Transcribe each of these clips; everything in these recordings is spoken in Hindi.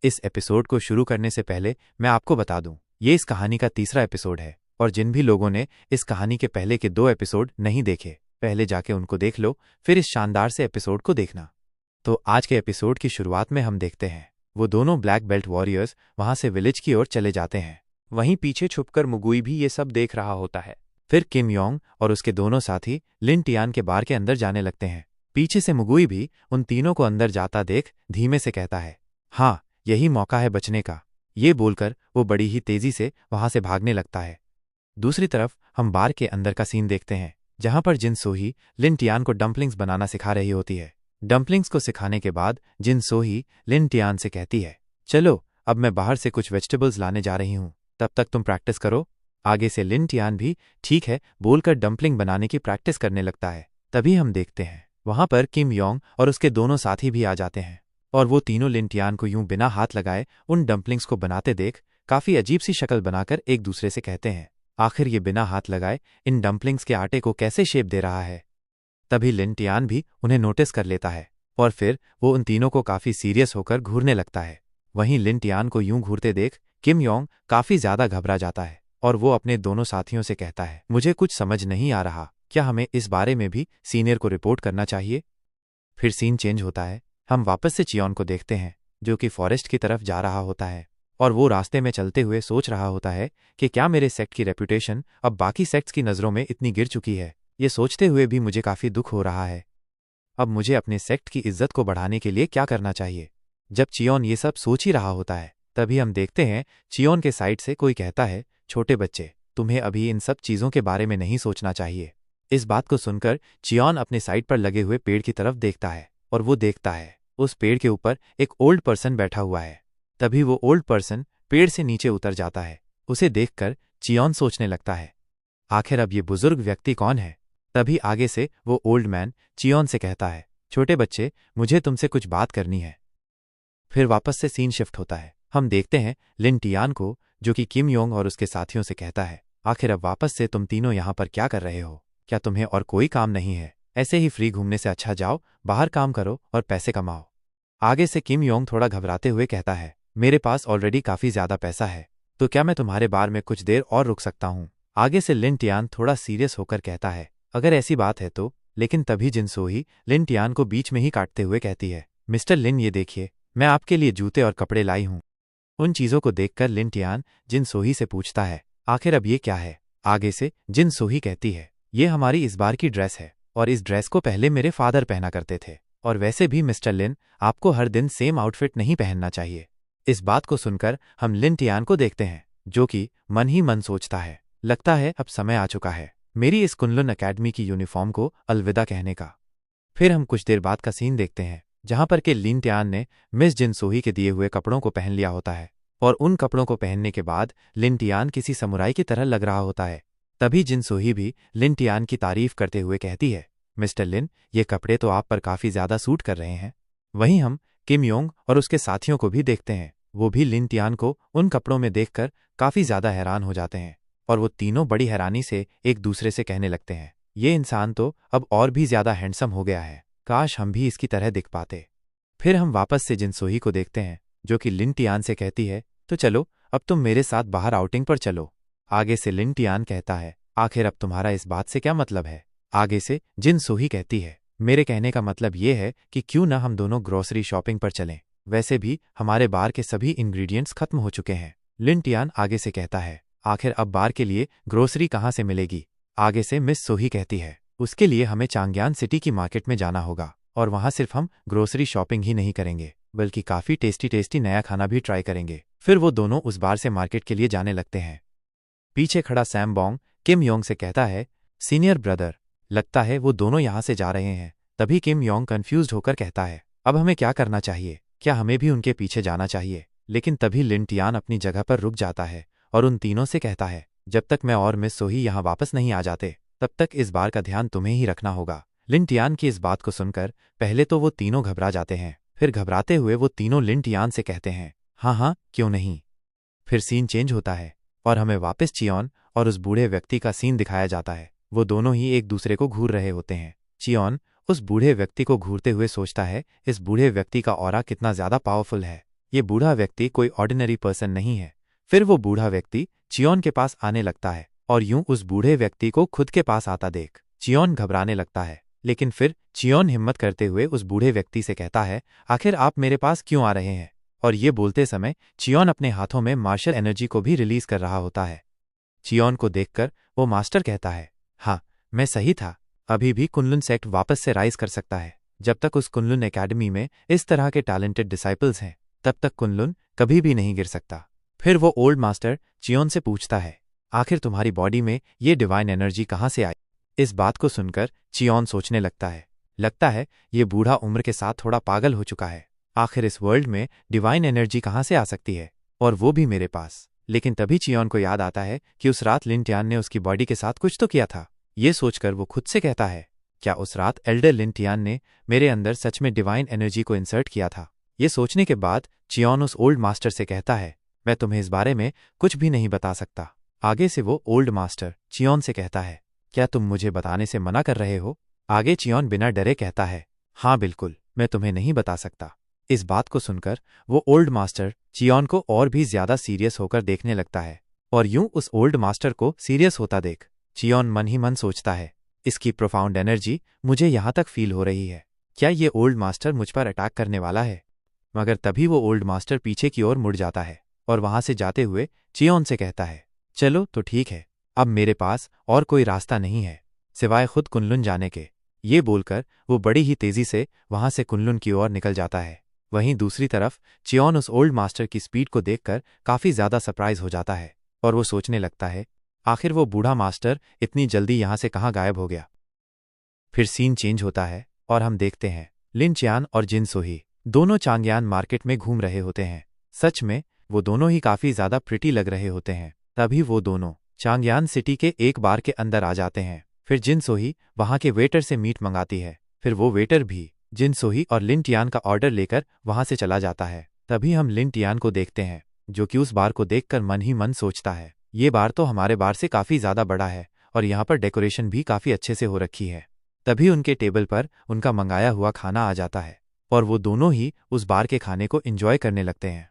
इस एपिसोड को शुरू करने से पहले मैं आपको बता दूं, ये इस कहानी का तीसरा एपिसोड है और जिन भी लोगों ने इस कहानी के पहले के 2 एपिसोड नहीं देखे, पहले जाके उनको देख लो, फिर इस शानदार से एपिसोड को देखना। तो आज के एपिसोड की शुरुआत में हम देखते हैं वो दोनों ब्लैक बेल्ट वॉरियर्स वहां से विलेज की ओर चले जाते हैं। वहीं पीछे छुपकर मुगुई भी ये सब देख रहा होता है। फिर किम योंग और उसके दोनों साथी लिन टियान के बार के अंदर जाने लगते हैं। पीछे से मुगुई भी उन तीनों को अंदर जाता देख धीमे से कहता है, हाँ, यही मौका है बचने का। ये बोलकर वो बड़ी ही तेजी से वहां से भागने लगता है। दूसरी तरफ हम बार के अंदर का सीन देखते हैं, जहां पर जिन सोही लिन टियान को डम्पलिंग्स बनाना सिखा रही होती है। डम्पलिंग्स को सिखाने के बाद जिन सोही लिन टियान से कहती है, चलो अब मैं बाहर से कुछ वेजिटेबल्स लाने जा रही हूं, तब तक तुम प्रैक्टिस करो। आगे से लिन टियान भी ठीक है बोलकर डम्पलिंग बनाने की प्रैक्टिस करने लगता है। तभी हम देखते हैं वहां पर किम योंग और उसके दोनों साथी भी आ जाते हैं और वो तीनों लिन टियान को यूं बिना हाथ लगाए उन डम्पलिंग्स को बनाते देख काफी अजीब सी शक्ल बनाकर एक दूसरे से कहते हैं, आखिर ये बिना हाथ लगाए इन डम्पलिंग्स के आटे को कैसे शेप दे रहा है। तभी लिन टियान भी उन्हें नोटिस कर लेता है और फिर वो उन तीनों को काफी सीरियस होकर घूरने लगता है। वहीं लिन टियान को यूं घूरते देख किम योंग काफी ज्यादा घबरा जाता है और वो अपने दोनों साथियों से कहता है, मुझे कुछ समझ नहीं आ रहा, क्या हमें इस बारे में भी सीनियर को रिपोर्ट करना चाहिए। फिर सीन चेंज होता है, हम वापस से चियोन को देखते हैं जो कि फॉरेस्ट की तरफ जा रहा होता है और वो रास्ते में चलते हुए सोच रहा होता है कि क्या मेरे सेक्ट की रेपुटेशन अब बाकी सेक्ट्स की नज़रों में इतनी गिर चुकी है। ये सोचते हुए भी मुझे काफी दुख हो रहा है। अब मुझे अपने सेक्ट की इज्जत को बढ़ाने के लिए क्या करना चाहिए। जब चियोन ये सब सोच ही रहा होता है तभी हम देखते हैं चियोन के साइड से कोई कहता है, छोटे बच्चे, तुम्हें अभी इन सब चीजों के बारे में नहीं सोचना चाहिए। इस बात को सुनकर चियोन अपने साइड पर लगे हुए पेड़ की तरफ देखता है और वो देखता है उस पेड़ के ऊपर एक ओल्ड पर्सन बैठा हुआ है। तभी वो ओल्ड पर्सन पेड़ से नीचे उतर जाता है। उसे देखकर चियोन सोचने लगता है, आखिर अब ये बुजुर्ग व्यक्ति कौन है। तभी आगे से वो ओल्ड मैन चियोन से कहता है, छोटे बच्चे, मुझे तुमसे कुछ बात करनी है। फिर वापस से सीन शिफ्ट होता है। हम देखते हैं लिन टियान को जो कि किम योंग और उसके साथियों से कहता है, आखिर अब वापस से तुम तीनों यहाँ पर क्या कर रहे हो। क्या तुम्हें और कोई काम नहीं है। ऐसे ही फ्री घूमने से अच्छा जाओ बाहर काम करो और पैसे कमाओ। आगे से किम योंग थोड़ा घबराते हुए कहता है, मेरे पास ऑलरेडी काफी ज्यादा पैसा है, तो क्या मैं तुम्हारे बार में कुछ देर और रुक सकता हूँ। आगे से लिन टियान थोड़ा सीरियस होकर कहता है, अगर ऐसी बात है तो। लेकिन तभी जिन सोही लिन टियान को बीच में ही काटते हुए कहती है, मिस्टर लिन, ये देखिए, मैं आपके लिए जूते और कपड़े लाई हूँ। उन चीजों को देखकर लिन टियान जिन सोही से पूछता है, आखिर अब ये क्या है। आगे से जिन सोही कहती है, ये हमारी इस बार की ड्रेस है और इस ड्रेस को पहले मेरे फादर पहना करते थे, और वैसे भी मिस्टर लिन, आपको हर दिन सेम आउटफिट नहीं पहनना चाहिए। इस बात को सुनकर हम लिन टियान को देखते हैं जो कि मन ही मन सोचता है, लगता है अब समय आ चुका है मेरी इस कुनलुन अकेडमी की यूनिफॉर्म को अलविदा कहने का। फिर हम कुछ देर बाद का सीन देखते हैं जहां पर के लिन टियान ने मिस जिन सोही के दिए हुए कपड़ों को पहन लिया होता है और उन कपड़ों को पहनने के बाद लिन टियान किसी समुराई की तरह लग रहा होता है। तभी जिन सोही भी लिन टियान की तारीफ करते हुए कहती है, मिस्टर लिन, ये कपड़े तो आप पर काफी ज्यादा सूट कर रहे हैं। वहीं हम किम योंग और उसके साथियों को भी देखते हैं, वो भी लिन टियान को उन कपड़ों में देखकर काफी ज्यादा हैरान हो जाते हैं और वो तीनों बड़ी हैरानी से एक दूसरे से कहने लगते हैं, ये इंसान तो अब और भी ज्यादा हैंडसम हो गया है, काश हम भी इसकी तरह दिख पाते। फिर हम वापस से जिन सोही को देखते हैं जो कि लिन टियान से कहती है, तो चलो अब तुम मेरे साथ बाहर आउटिंग पर चलो। आगे से लिन टियान कहता है, आखिर अब तुम्हारा इस बात से क्या मतलब है। आगे से जिन सोही कहती है, मेरे कहने का मतलब ये है कि क्यों ना हम दोनों ग्रोसरी शॉपिंग पर चलें, वैसे भी हमारे बार के सभी इंग्रेडिएंट्स खत्म हो चुके हैं। लिन टियान आगे से कहता है, आखिर अब बार के लिए ग्रोसरी कहाँ से मिलेगी। आगे से मिस सोही कहती है, उसके लिए हमें चांगयान सिटी की मार्केट में जाना होगा और वहां सिर्फ हम ग्रोसरी शॉपिंग ही नहीं करेंगे बल्कि काफी टेस्टी नया खाना भी ट्राई करेंगे। फिर वो दोनों उस बार से मार्केट के लिए जाने लगते हैं। पीछे खड़ा सैम बॉन्ग किम योंग से कहता है, सीनियर ब्रदर, लगता है वो दोनों यहाँ से जा रहे हैं। तभी किम योंग कंफ्यूज्ड होकर कहता है, अब हमें क्या करना चाहिए, क्या हमें भी उनके पीछे जाना चाहिए। लेकिन तभी लिन टियान अपनी जगह पर रुक जाता है और उन तीनों से कहता है, जब तक मैं और मिस सोही यहाँ वापस नहीं आ जाते तब तक इस बार का ध्यान तुम्हें ही रखना होगा। लिन टियान की इस बात को सुनकर पहले तो वो तीनों घबरा जाते हैं, फिर घबराते हुए वो तीनों लिन टियान से कहते हैं, हाँ हाँ क्यों नहीं। फिर सीन चेंज होता है और हमें वापस चियोन और उस बूढ़े व्यक्ति का सीन दिखाया जाता है। वो दोनों ही एक दूसरे को घूर रहे होते हैं। चियोन उस बूढ़े व्यक्ति को घूरते हुए सोचता है, इस बूढ़े व्यक्ति का ऑरा कितना ज्यादा पावरफुल है, ये बूढ़ा व्यक्ति कोई ऑर्डिनरी पर्सन नहीं है। फिर वो बूढ़ा व्यक्ति चियोन के पास आने लगता है और यूं उस बूढ़े व्यक्ति को खुद के पास आता देख चियोन घबराने लगता है। लेकिन फिर चियोन हिम्मत करते हुए उस बूढ़े व्यक्ति से कहता है, आखिर आप मेरे पास क्यों आ रहे हैं? और ये बोलते समय चियोन अपने हाथों में मार्शल एनर्जी को भी रिलीज कर रहा होता है। चियोन को देखकर वो मास्टर कहता है, हाँ मैं सही था, अभी भी कुनलुन सेक्ट वापस से राइज कर सकता है। जब तक उस कुनलुन एकेडमी में इस तरह के टैलेंटेड डिसाइपल्स हैं तब तक कुनलुन कभी भी नहीं गिर सकता। फिर वो ओल्ड मास्टर चियोन से पूछता है, आखिर तुम्हारी बॉडी में ये डिवाइन एनर्जी कहाँ से आई? इस बात को सुनकर चियोन सोचने लगता है ये बूढ़ा उम्र के साथ थोड़ा पागल हो चुका है। आखिर इस वर्ल्ड में डिवाइन एनर्जी कहाँ से आ सकती है, और वो भी मेरे पास? लेकिन तभी चियोन को याद आता है कि उस रात लिन टियान ने उसकी बॉडी के साथ कुछ तो किया था। ये सोचकर वो खुद से कहता है, क्या उस रात एल्डर लिन टियान ने मेरे अंदर सच में डिवाइन एनर्जी को इंसर्ट किया था? ये सोचने के बाद चियोन उस ओल्ड मास्टर से कहता है, मैं तुम्हें इस बारे में कुछ भी नहीं बता सकता। आगे से वो ओल्ड मास्टर चियोन से कहता है, क्या तुम मुझे बताने से मना कर रहे हो? आगे चियोन बिना डरे कहता है, हाँ बिल्कुल, मैं तुम्हें नहीं बता सकता। इस बात को सुनकर वो ओल्ड मास्टर चियोन को और भी ज्यादा सीरियस होकर देखने लगता है। और यूं उस ओल्ड मास्टर को सीरियस होता देख चियोन मन ही मन सोचता है, इसकी प्रोफाउंड एनर्जी मुझे यहां तक फील हो रही है। क्या ये ओल्ड मास्टर मुझ पर अटैक करने वाला है? मगर तभी वो ओल्ड मास्टर पीछे की ओर मुड़ जाता है और वहां से जाते हुए चियोन से कहता है, चलो तो ठीक है, अब मेरे पास और कोई रास्ता नहीं है सिवाय खुद कुनलुन जाने के। ये बोलकर वो बड़ी ही तेजी से वहां से कुनलुन की ओर निकल जाता है। वहीं दूसरी तरफ चियोन उस ओल्ड मास्टर की स्पीड को देखकर काफी ज्यादा सरप्राइज हो जाता है और वो सोचने लगता है, आखिर वो बूढ़ा मास्टर इतनी जल्दी यहां से कहाँ गायब हो गया। फिर सीन चेंज होता है और हम देखते हैं लिन चियान और जिन सोही दोनों चांगयान मार्केट में घूम रहे होते हैं। सच में वो दोनों ही काफी ज्यादा प्रिटी लग रहे होते हैं। तभी वो दोनों चांगयान सिटी के एक बार के अंदर आ जाते हैं। फिर जिन सोही वहां के वेटर से मीट मंगाती है। फिर वो वेटर भी जिन सोही और लिन टियान का ऑर्डर लेकर वहां से चला जाता है। तभी हम लिन टियान को देखते हैं जो कि उस बार को देखकर मन ही मन सोचता है, ये बार तो हमारे बार से काफी ज्यादा बड़ा है और यहाँ पर डेकोरेशन भी काफी अच्छे से हो रखी है। तभी उनके टेबल पर उनका मंगाया हुआ खाना आ जाता है और वो दोनों ही उस बार के खाने को एंजॉय करने लगते हैं।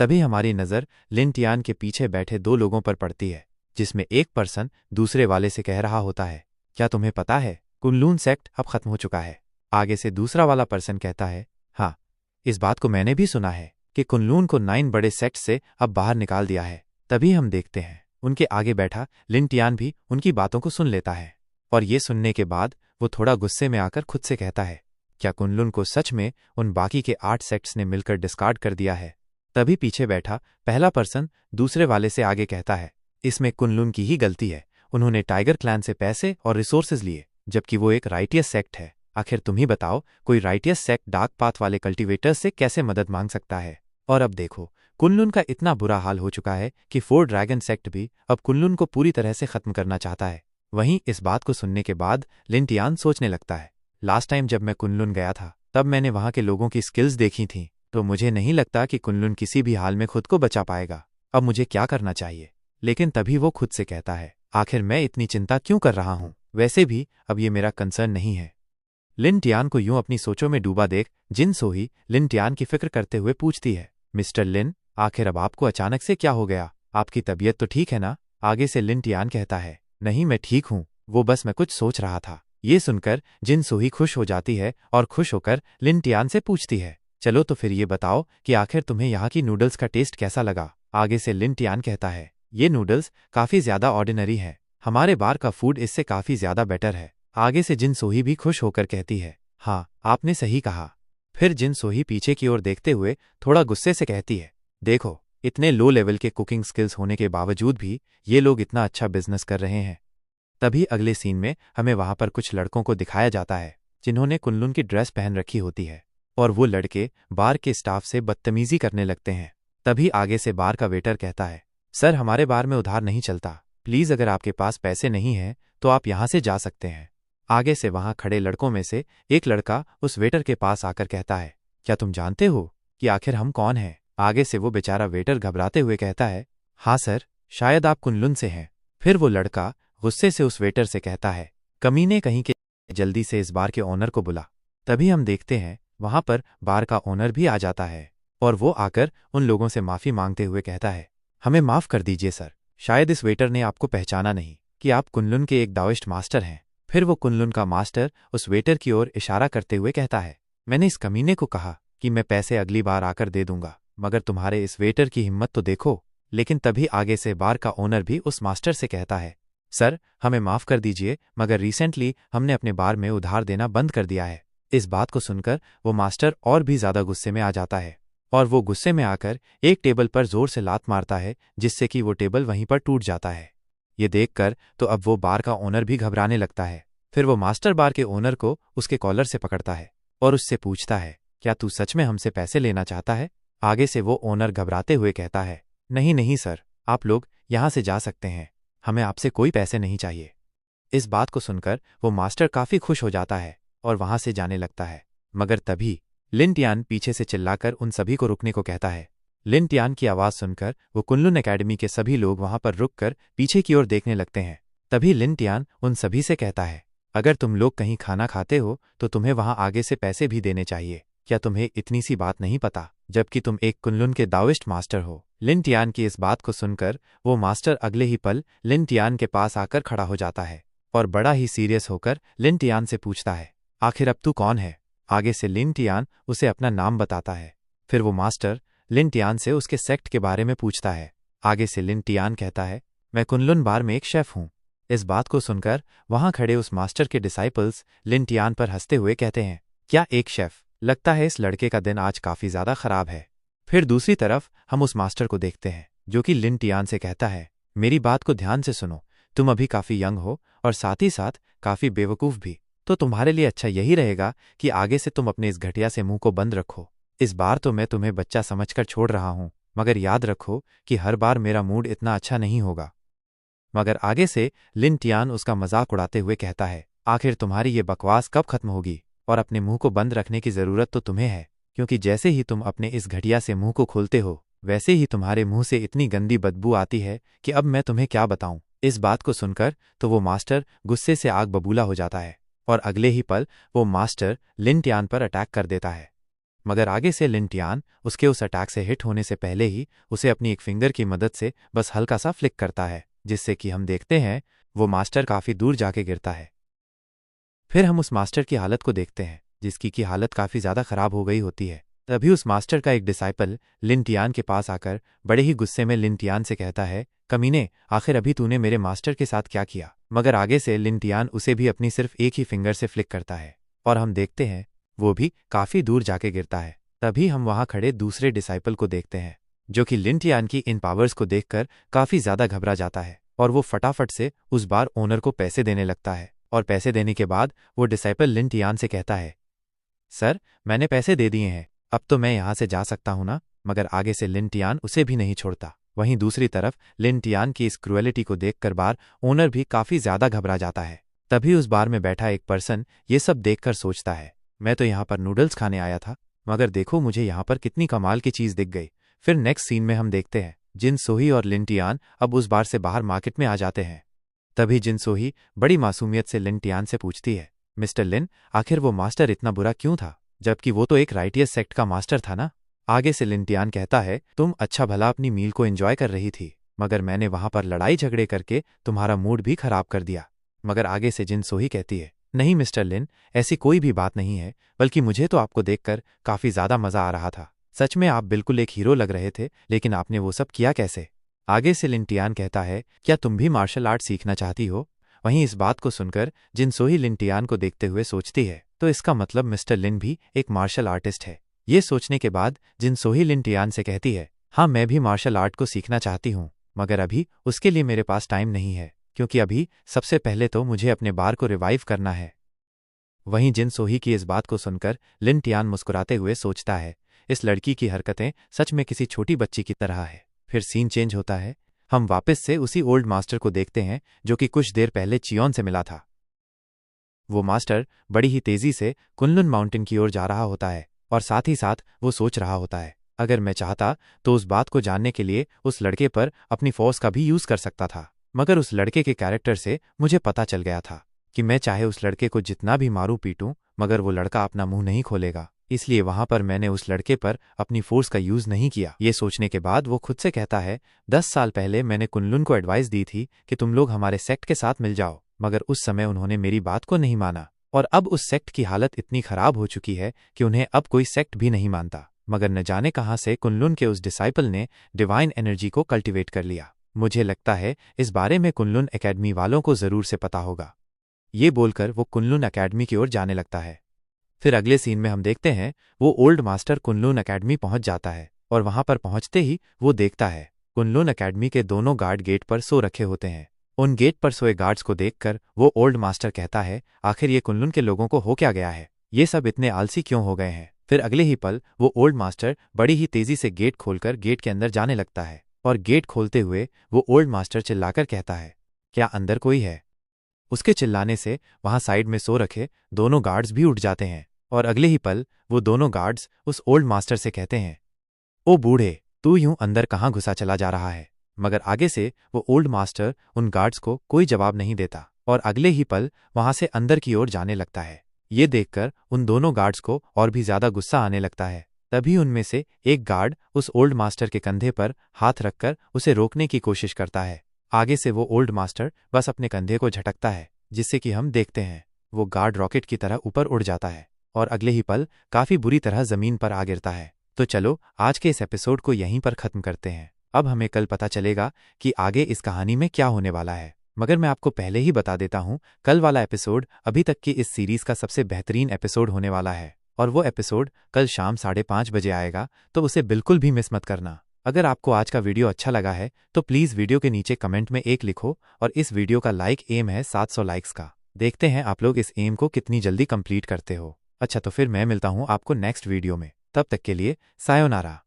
तभी हमारी नज़र लिन टियान के पीछे बैठे दो लोगों पर पड़ती है, जिसमें एक पर्सन दूसरे वाले से कह रहा होता है, क्या तुम्हें पता है कुनलुन सेक्ट अब खत्म हो चुका है? आगे से दूसरा वाला पर्सन कहता है, हाँ इस बात को मैंने भी सुना है कि कुनलुन को 9 बड़े सेक्ट से अब बाहर निकाल दिया है। तभी हम देखते हैं उनके आगे बैठा लिन टियान भी उनकी बातों को सुन लेता है और ये सुनने के बाद वो थोड़ा गुस्से में आकर खुद से कहता है, क्या कुनलुन को सच में उन बाकी के 8 सेक्ट्स ने मिलकर डिस्कार्ड कर दिया है? तभी पीछे बैठा पहला पर्सन दूसरे वाले से आगे कहता है, इसमें कुनलुन की ही गलती है, उन्होंने टाइगर क्लैन से पैसे और रिसोर्सेज लिए जबकि वो एक राइटियस सेक्ट है। आखिर तुम ही बताओ, कोई राइटियस सेक्ट डार्क पाथ वाले कल्टीवेटर्स से कैसे मदद मांग सकता है? और अब देखो कुनलुन का इतना बुरा हाल हो चुका है कि 4 ड्रैगन सेक्ट भी अब कुनलुन को पूरी तरह से खत्म करना चाहता है। वहीं इस बात को सुनने के बाद लिन टियान सोचने लगता है, लास्ट टाइम जब मैं कुनलुन गया था तब मैंने वहां के लोगों की स्किल्स देखी थी, तो मुझे नहीं लगता कि कुनलुन किसी भी हाल में खुद को बचा पाएगा। अब मुझे क्या करना चाहिए? लेकिन तभी वो खुद से कहता है, आखिर मैं इतनी चिंता क्यों कर रहा हूं? वैसे भी अब ये मेरा कंसर्न नहीं है। लिन टियान को यूं अपनी सोचों में डूबा देख जिन सोही लिन टियान की फिक्र करते हुए पूछती है, मिस्टर लिन, आखिर अब आपको अचानक से क्या हो गया? आपकी तबीयत तो ठीक है ना? आगे से लिन टियान कहता है, नहीं मैं ठीक हूं, वो बस मैं कुछ सोच रहा था। ये सुनकर जिन सोही खुश हो जाती है और खुश होकर लिन टियान से पूछती है, चलो तो फिर ये बताओ कि आखिर तुम्हें यहाँ की नूडल्स का टेस्ट कैसा लगा? आगे से लिन टियान कहता है, ये नूडल्स काफी ज्यादा ऑर्डिनरी है, हमारे बार का फूड इससे काफी ज्यादा बेटर है। आगे से जिन सोही भी खुश होकर कहती है, हाँ आपने सही कहा। फिर जिन सोही पीछे की ओर देखते हुए थोड़ा गुस्से से कहती है, देखो इतने लो लेवल के कुकिंग स्किल्स होने के बावजूद भी ये लोग इतना अच्छा बिजनेस कर रहे हैं। तभी अगले सीन में हमें वहां पर कुछ लड़कों को दिखाया जाता है जिन्होंने कुनलुन की ड्रेस पहन रखी होती है और वो लड़के बार के स्टाफ से बदतमीजी करने लगते हैं। तभी आगे से बार का वेटर कहता है, सर हमारे बार में उधार नहीं चलता, प्लीज अगर आपके पास पैसे नहीं हैं तो आप यहां से जा सकते हैं। आगे से वहां खड़े लड़कों में से एक लड़का उस वेटर के पास आकर कहता है, क्या तुम जानते हो कि आखिर हम कौन हैं? आगे से वो बेचारा वेटर घबराते हुए कहता है, हाँ सर, शायद आप कुनलुन से हैं। फिर वो लड़का गुस्से से उस वेटर से कहता है, कमीने कहीं के, जल्दी से इस बार के ओनर को बुला। तभी हम देखते हैं वहां पर बार का ओनर भी आ जाता है और वो आकर उन लोगों से माफ़ी मांगते हुए कहता है, हमें माफ़ कर दीजिए सर, शायद इस वेटर ने आपको पहचाना नहीं कि आप कुनलुन के एक दाओइस्ट मास्टर हैं। फिर वो कुनलुन का मास्टर उस वेटर की ओर इशारा करते हुए कहता है, मैंने इस कमीने को कहा कि मैं पैसे अगली बार आकर दे दूंगा, मगर तुम्हारे इस वेटर की हिम्मत तो देखो। लेकिन तभी आगे से बार का ओनर भी उस मास्टर से कहता है, सर हमें माफ़ कर दीजिए, मगर रिसेंटली हमने अपने बार में उधार देना बंद कर दिया है। इस बात को सुनकर वो मास्टर और भी ज़्यादा गुस्से में आ जाता है और वो गुस्से में आकर एक टेबल पर जोर से लात मारता है, जिससे कि वो टेबल वहीं पर टूट जाता है। ये देखकर तो अब वो बार का ओनर भी घबराने लगता है। फिर वो मास्टर बार के ओनर को उसके कॉलर से पकड़ता है और उससे पूछता है, क्या तू सच में हमसे पैसे लेना चाहता है? आगे से वो ओनर घबराते हुए कहता है, नहीं नहीं सर, आप लोग यहाँ से जा सकते हैं, हमें आपसे कोई पैसे नहीं चाहिए। इस बात को सुनकर वो मास्टर काफ़ी खुश हो जाता है और वहाँ से जाने लगता है। मगर तभी लिन टियान पीछे से चिल्लाकर उन सभी को रुकने को कहता है। लिन टियान की आवाज़ सुनकर वो कुनलुन एकेडमी के सभी लोग वहाँ पर रुककर पीछे की ओर देखने लगते हैं। तभी लिन टियान उन सभी से कहता है, अगर तुम लोग कहीं खाना खाते हो तो तुम्हें वहाँ आगे से पैसे भी देने चाहिए। क्या तुम्हें इतनी सी बात नहीं पता, जबकि तुम एक कुनलुन के दाओइस्ट मास्टर हो? लिन टियान की इस बात को सुनकर वो मास्टर अगले ही पल लिन टियान के पास आकर खड़ा हो जाता है और बड़ा ही सीरियस होकर लिन टियान से पूछता है, आखिर अब तू कौन है? आगे से लिन टियान उसे अपना नाम बताता है। फिर वो मास्टर लिन टियान से उसके सेक्ट के बारे में पूछता है। आगे से लिन टियान कहता है, मैं कुनलुन बार में एक शेफ हूँ। इस बात को सुनकर वहाँ खड़े उस मास्टर के डिसाइपल्स लिन टियान पर हंसते हुए कहते हैं, क्या एक शेफ? लगता है इस लड़के का दिन आज काफ़ी ज़्यादा खराब है। फिर दूसरी तरफ हम उस मास्टर को देखते हैं जो कि लिन टियान से कहता है, मेरी बात को ध्यान से सुनो, तुम अभी काफ़ी यंग हो और साथ ही साथ काफ़ी बेवकूफ़ भी, तो तुम्हारे लिए अच्छा यही रहेगा कि आगे से तुम अपने इस घटिया से मुंह को बंद रखो। इस बार तो मैं तुम्हें बच्चा समझकर छोड़ रहा हूँ, मगर याद रखो कि हर बार मेरा मूड इतना अच्छा नहीं होगा। मगर आगे से लिन टियान उसका मजाक उड़ाते हुए कहता है, आखिर तुम्हारी ये बकवास कब खत्म होगी? और अपने मुंह को बंद रखने की ज़रूरत तो तुम्हें है, क्योंकि जैसे ही तुम अपने इस घटिया से मुंह को खोलते हो वैसे ही तुम्हारे मुंह से इतनी गंदी बदबू आती है कि अब मैं तुम्हें क्या बताऊं। इस बात को सुनकर तो वो मास्टर गुस्से से आग बबूला हो जाता है और अगले ही पल वो मास्टर लिन टियान पर अटैक कर देता है। मगर आगे से लिन टियान उसके उस अटैक से हिट होने से पहले ही उसे अपनी एक फिंगर की मदद से बस हल्का सा फ्लिक करता है, जिससे कि हम देखते हैं वो मास्टर काफ़ी दूर जाके गिरता है। फिर हम उस मास्टर की हालत को देखते हैं जिसकी की हालत काफ़ी ज़्यादा खराब हो गई होती है। तभी उस मास्टर का एक डिसाइपल लिन टियान के पास आकर बड़े ही गुस्से में लिन टियान से कहता है, कमीने, आखिर अभी तूने मेरे मास्टर के साथ क्या किया? मगर आगे से लिन टियान उसे भी अपनी सिर्फ एक ही फिंगर से फ्लिक करता है और हम देखते हैं वो भी काफ़ी दूर जाके गिरता है। तभी हम वहाँ खड़े दूसरे डिसाइपल को देखते हैं जो कि लिन टियान की इन पावर्स को देखकर काफ़ी ज़्यादा घबरा जाता है और वो फटाफट से उस बार ओनर को पैसे देने लगता है। और पैसे देने के बाद वो डिसाइपल लिन टियान से कहता है, सर मैंने पैसे दे दिए हैं, अब तो मैं यहाँ से जा सकता हूँ ना? मगर आगे से लिन टियान उसे भी नहीं छोड़ता। वहीं दूसरी तरफ लिन टियान की इस क्रुएलिटी को देखकर बार ओनर भी काफ़ी ज़्यादा घबरा जाता है। तभी उस बार में बैठा एक पर्सन ये सब देखकर सोचता है, मैं तो यहाँ पर नूडल्स खाने आया था, मगर देखो मुझे यहाँ पर कितनी कमाल की चीज़ दिख गई। फिर नेक्स्ट सीन में हम देखते हैं जिन सोही और लिन टियान अब उस बार से बाहर मार्केट में आ जाते हैं। तभी जिन सोही बड़ी मासूमियत से लिन टियान से पूछती है, मिस्टर लिन, आखिर वो मास्टर इतना बुरा क्यों था, जबकि वो तो एक राइटियस सेक्ट का मास्टर था ना? आगे से लिन टियान कहता है, तुम अच्छा भला अपनी मील को एंजॉय कर रही थी, मगर मैंने वहां पर लड़ाई झगड़े करके तुम्हारा मूड भी खराब कर दिया। मगर आगे से जिन सोही कहती है, नहीं मिस्टर लिन, ऐसी कोई भी बात नहीं है, बल्कि मुझे तो आपको देखकर काफ़ी ज़्यादा मज़ा आ रहा था। सच में आप बिल्कुल एक हीरो लग रहे थे, लेकिन आपने वो सब किया कैसे? आगे से लिन टियान कहता है, क्या तुम भी मार्शल आर्ट सीखना चाहती हो? वहीं इस बात को सुनकर जिन सोही लिन टियान को देखते हुए सोचती है, तो इसका मतलब मिस्टर लिन भी एक मार्शल आर्टिस्ट है। ये सोचने के बाद जिन सोही लिन टियान से कहती है, हाँ मैं भी मार्शल आर्ट को सीखना चाहती हूँ, मगर अभी उसके लिए मेरे पास टाइम नहीं है, क्योंकि अभी सबसे पहले तो मुझे अपने बार को रिवाइव करना है। वहीं जिन सोही की इस बात को सुनकर लिन टियान मुस्कुराते हुए सोचता है, इस लड़की की हरकतें सच में किसी छोटी बच्ची की तरह है। फिर सीन चेंज होता है, हम वापस से उसी ओल्ड मास्टर को देखते हैं जो कि कुछ देर पहले चियोन से मिला था। वो मास्टर बड़ी ही तेजी से कुनलुन माउंटेन की ओर जा रहा होता है और साथ ही साथ वो सोच रहा होता है, अगर मैं चाहता तो उस बात को जानने के लिए उस लड़के पर अपनी फोर्स का भी यूज कर सकता था, मगर उस लड़के के कैरेक्टर से मुझे पता चल गया था कि मैं चाहे उस लड़के को जितना भी मारूं पीटूं, मगर वो लड़का अपना मुंह नहीं खोलेगा इसलिए वहां पर मैंने उस लड़के पर अपनी फोर्स का यूज नहीं किया। ये सोचने के बाद वो खुद से कहता है, 10 साल पहले मैंने कुनलुन को एडवाइस दी थी कि तुम लोग हमारे सेक्ट के साथ मिल जाओ, मगर उस समय उन्होंने मेरी बात को नहीं माना और अब उस सेक्ट की हालत इतनी खराब हो चुकी है कि उन्हें अब कोई सेक्ट भी नहीं मानता। मगर न जाने कहां से कुनलुन के उस डिसाइपल ने डिवाइन एनर्जी को कल्टिवेट कर लिया। मुझे लगता है इस बारे में कुनलुन एकेडमी वालों को जरूर से पता होगा। ये बोलकर वो कुनलुन एकेडमी की ओर जाने लगता है। फिर अगले सीन में हम देखते हैं वो ओल्ड मास्टर कुनलुन एकेडमी पहुंच जाता है और वहां पर पहुंचते ही वो देखता है कुनलुन एकेडमी के दोनों गार्ड गेट पर सो रखे होते हैं। उन गेट पर सोए गार्ड्स को देखकर वो ओल्ड मास्टर कहता है, आखिर ये कुनलुन के लोगों को हो क्या गया है, ये सब इतने आलसी क्यों हो गए हैं। फिर अगले ही पल वो ओल्ड मास्टर बड़ी ही तेजी से गेट खोलकर गेट के अंदर जाने लगता है और गेट खोलते हुए वो ओल्ड मास्टर चिल्लाकर कहता है, क्या अंदर कोई है। उसके चिल्लाने से वहां साइड में सो रखे दोनों गार्ड्स भी उठ जाते हैं और अगले ही पल वो दोनों गार्ड्स उस ओल्ड मास्टर से कहते हैं, ओ बूढ़े, तू यूं अंदर कहाँ घुसा चला जा रहा है। मगर आगे से वो ओल्ड मास्टर उन गार्ड्स को कोई जवाब नहीं देता और अगले ही पल वहां से अंदर की ओर जाने लगता है। ये देखकर उन दोनों गार्ड्स को और भी ज्यादा गुस्सा आने लगता है। तभी उनमें से एक गार्ड उस ओल्ड मास्टर के कंधे पर हाथ रखकर उसे रोकने की कोशिश करता है। आगे से वो ओल्ड मास्टर बस अपने कंधे को झटकता है, जिससे कि हम देखते हैं वो गार्ड रॉकेट की तरह ऊपर उड़ जाता है और अगले ही पल काफी बुरी तरह जमीन पर आ गिरता है। तो चलो आज के इस एपिसोड को यहीं पर खत्म करते हैं। अब हमें कल पता चलेगा कि आगे इस कहानी में क्या होने वाला है। मगर मैं आपको पहले ही बता देता हूं, कल वाला एपिसोड अभी तक की इस सीरीज का सबसे बेहतरीन एपिसोड होने वाला है और वो एपिसोड कल शाम 5:30 बजे आएगा, तो उसे बिल्कुल भी मिस मत करना। अगर आपको आज का वीडियो अच्छा लगा है तो प्लीज वीडियो के नीचे कमेंट में 1 लिखो और इस वीडियो का लाइक एम है 700 लाइक्स का। देखते हैं आप लोग इस एम को कितनी जल्दी कंप्लीट करते हो। अच्छा, तो फिर मैं मिलता हूं आपको नेक्स्ट वीडियो में। तब तक के लिए सायोनारा।